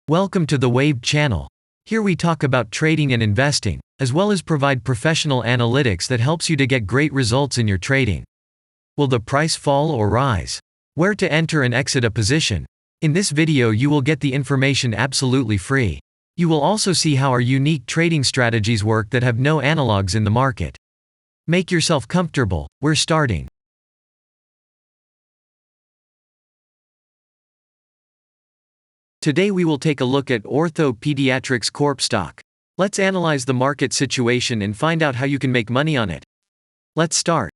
Welcome to the Waved channel. Here we talk about trading and investing, as well as provide professional analytics that helps you to get great results in your trading. Will the price fall or rise? Where to enter and exit a position? In this video you will get the information absolutely free. You will also see how our unique trading strategies work that have no analogs in the market. Make yourself comfortable, we're starting. Today we will take a look at OrthoPediatrics Corp stock. Let's analyze the market situation and find out how you can make money on it. Let's start.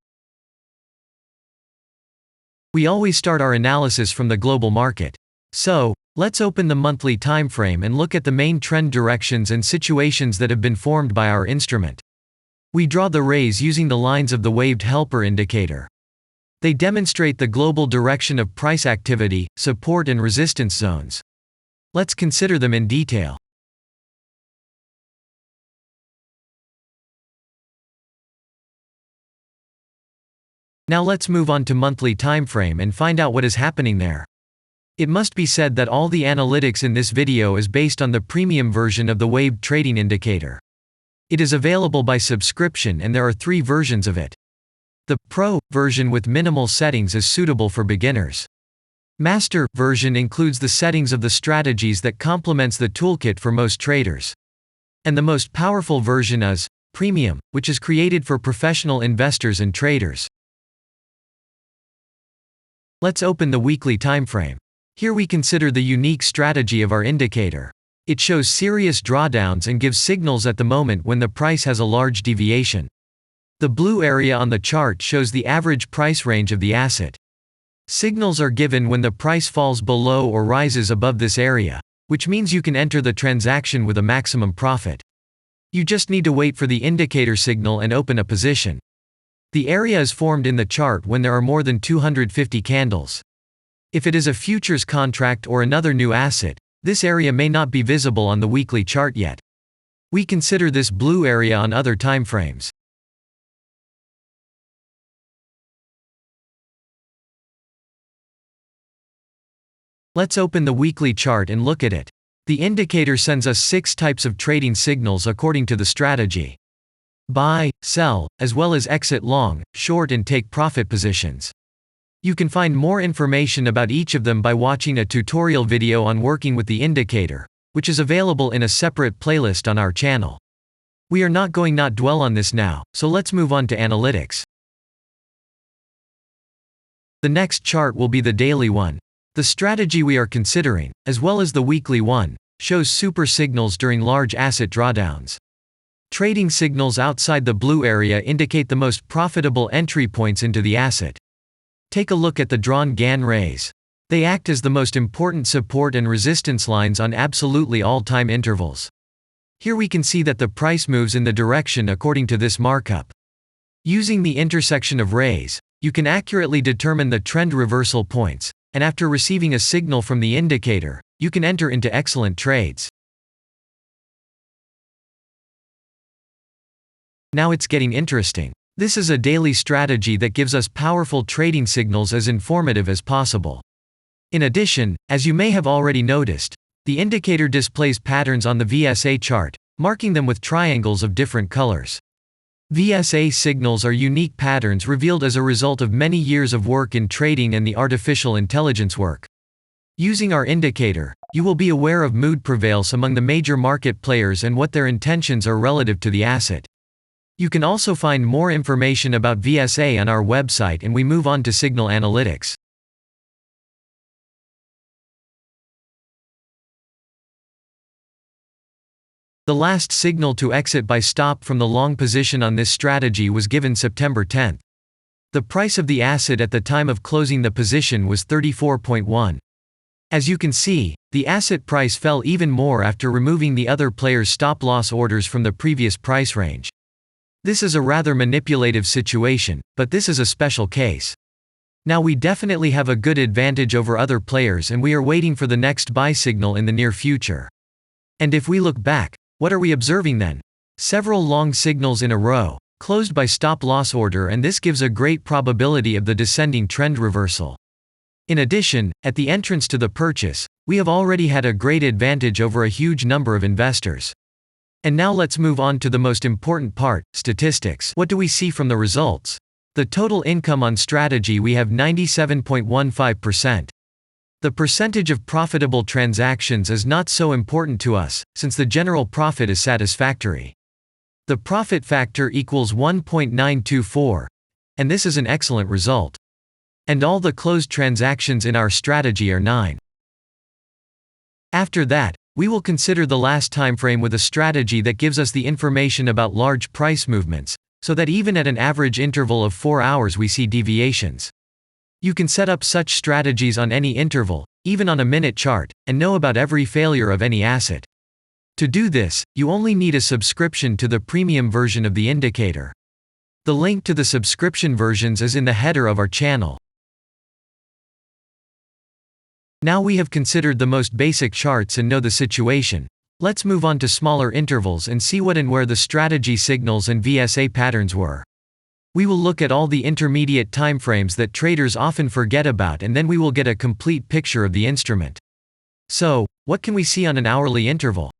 We always start our analysis from the global market. So, let's open the monthly time frame and look at the main trend directions and situations that have been formed by our instrument. We draw the rays using the lines of the waved helper indicator. They demonstrate the global direction of price activity, support and resistance zones. Let's consider them in detail. Now let's move on to monthly time frame and find out what is happening there. It must be said that all the analytics in this video is based on the premium version of the waved trading indicator. It is available by subscription and there are 3 versions of it. The Pro version with minimal settings is suitable for beginners. Master version includes the settings of the strategies that complements the toolkit for most traders. And the most powerful version is Premium, which is created for professional investors and traders. Let's open the weekly time frame. Here we consider the unique strategy of our indicator. It shows serious drawdowns and gives signals at the moment when the price has a large deviation. The blue area on the chart shows the average price range of the asset. Signals are given when the price falls below or rises above this area, which means you can enter the transaction with a maximum profit. You just need to wait for the indicator signal and open a position. The area is formed in the chart when there are more than 250 candles. If it is a futures contract or another new asset, this area may not be visible on the weekly chart yet. We consider this blue area on other time frames. Let's open the weekly chart and look at it. The indicator sends us 6 types of trading signals according to the strategy. Buy, sell, as well as exit long, short and take profit positions. You can find more information about each of them by watching a tutorial video on working with the indicator, which is available in a separate playlist on our channel. We are not going to dwell on this now, so let's move on to analytics. The next chart will be the daily one. The strategy we are considering, as well as the weekly one, shows super signals during large asset drawdowns. Trading signals outside the blue area indicate the most profitable entry points into the asset. Take a look at the drawn Gann rays. They act as the most important support and resistance lines on absolutely all time intervals. Here we can see that the price moves in the direction according to this markup. Using the intersection of rays, you can accurately determine the trend reversal points, and after receiving a signal from the indicator, you can enter into excellent trades. Now it's getting interesting. This is a daily strategy that gives us powerful trading signals as informative as possible. In addition, as you may have already noticed, the indicator displays patterns on the VSA chart, marking them with triangles of different colors. VSA signals are unique patterns revealed as a result of many years of work in trading and the artificial intelligence work. Using our indicator, you will be aware of mood prevails among the major market players and what their intentions are relative to the asset. You can also find more information about VSA on our website, and we move on to signal analytics. The last signal to exit by stop from the long position on this strategy was given September 10th. The price of the asset at the time of closing the position was 34.1. As you can see, the asset price fell even more after removing the other players' stop-loss orders from the previous price range. This is a rather manipulative situation, but this is a special case. Now we definitely have a good advantage over other players and we are waiting for the next buy signal in the near future. And if we look back, what are we observing then? Several long signals in a row, closed by stop-loss order, and this gives a great probability of the descending trend reversal. In addition, at the entrance to the purchase, we have already had a great advantage over a huge number of investors. And now let's move on to the most important part, statistics. What do we see from the results? The total income on strategy, we have 97.15%. The percentage of profitable transactions is not so important to us, since the general profit is satisfactory. The profit factor equals 1.924, and this is an excellent result. And all the closed transactions in our strategy are 9. After that, we will consider the last time frame with a strategy that gives us the information about large price movements, so that even at an average interval of 4 hours we see deviations. You can set up such strategies on any interval, even on a minute chart, and know about every failure of any asset. To do this, you only need a subscription to the premium version of the indicator. The link to the subscription versions is in the header of our channel. Now we have considered the most basic charts and know the situation. Let's move on to smaller intervals and see what and where the strategy signals and VSA patterns were. We will look at all the intermediate timeframes that traders often forget about, and then we will get a complete picture of the instrument. So, what can we see on an hourly interval?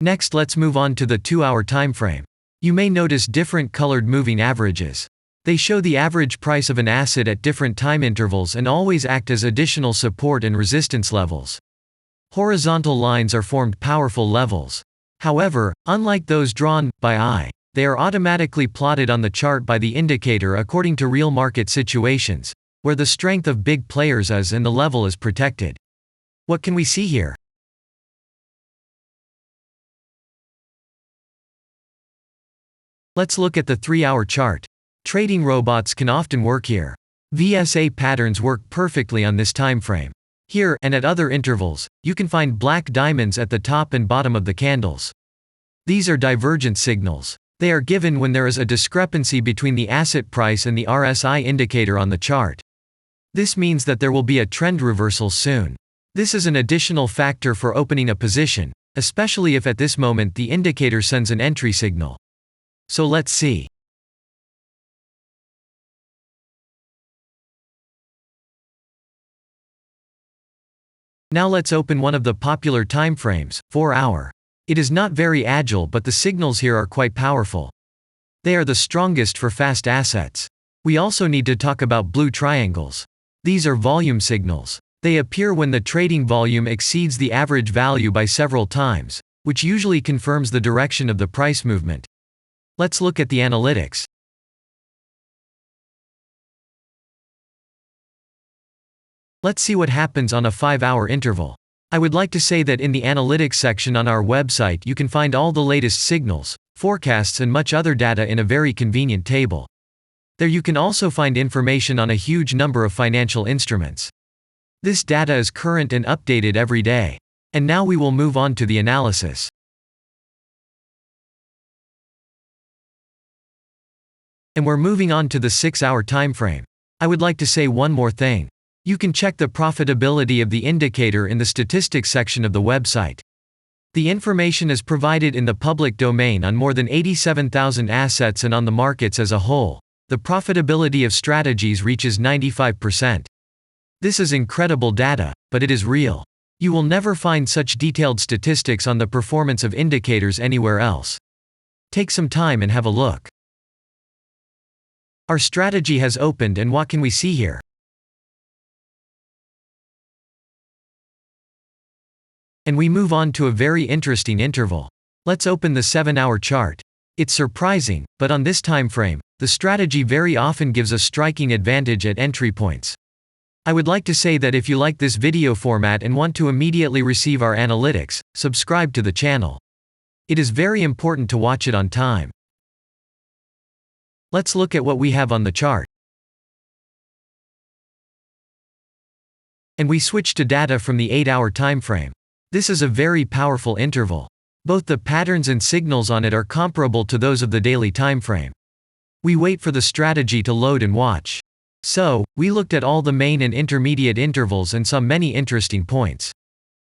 Next, let's move on to the 2-hour timeframe. You may notice different colored moving averages. They show the average price of an asset at different time intervals and always act as additional support and resistance levels. Horizontal lines are formed powerful levels. However, unlike those drawn by eye, they are automatically plotted on the chart by the indicator according to real market situations, where the strength of big players is and the level is protected. What can we see here? Let's look at the 3-hour chart. Trading robots can often work here. VSA patterns work perfectly on this time frame. Here, and at other intervals, you can find black diamonds at the top and bottom of the candles. These are divergent signals. They are given when there is a discrepancy between the asset price and the RSI indicator on the chart. This means that there will be a trend reversal soon. This is an additional factor for opening a position, especially if at this moment the indicator sends an entry signal. So let's see. Now let's open one of the popular timeframes, 4-hour. It is not very agile, but the signals here are quite powerful. They are the strongest for fast assets. We also need to talk about blue triangles. These are volume signals. They appear when the trading volume exceeds the average value by several times, which usually confirms the direction of the price movement. Let's look at the analytics. Let's see what happens on a 5-hour interval. I would like to say that in the analytics section on our website you can find all the latest signals, forecasts and much other data in a very convenient table. There you can also find information on a huge number of financial instruments. This data is current and updated every day. And now we will move on to the analysis. And we're moving on to the 6-hour timeframe. I would like to say one more thing. You can check the profitability of the indicator in the statistics section of the website. The information is provided in the public domain on more than 87,000 assets, and on the markets as a whole, the profitability of strategies reaches 95%. This is incredible data, but it is real. You will never find such detailed statistics on the performance of indicators anywhere else. Take some time and have a look. Our strategy has opened, and what can we see here? And we move on to a very interesting interval. Let's open the 7-hour chart. It's surprising, but on this time frame, the strategy very often gives a striking advantage at entry points. I would like to say that if you like this video format and want to immediately receive our analytics, subscribe to the channel. It is very important to watch it on time. Let's look at what we have on the chart. And we switch to data from the 8-hour time frame. This is a very powerful interval. Both the patterns and signals on it are comparable to those of the daily time frame. We wait for the strategy to load and watch. So, we looked at all the main and intermediate intervals and saw many interesting points.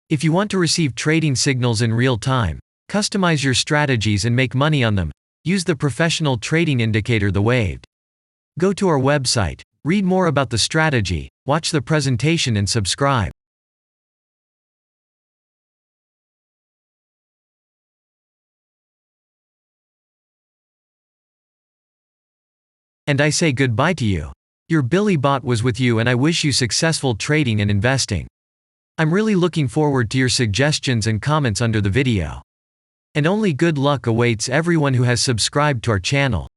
If you want to receive trading signals in real time, customize your strategies and make money on them, use the professional trading indicator, the waved. Go to our website, read more about the strategy, watch the presentation and subscribe. And I say goodbye to you. Your Billy Bot was with you, and I wish you successful trading and investing. I'm really looking forward to your suggestions and comments under the video. And only good luck awaits everyone who has subscribed to our channel.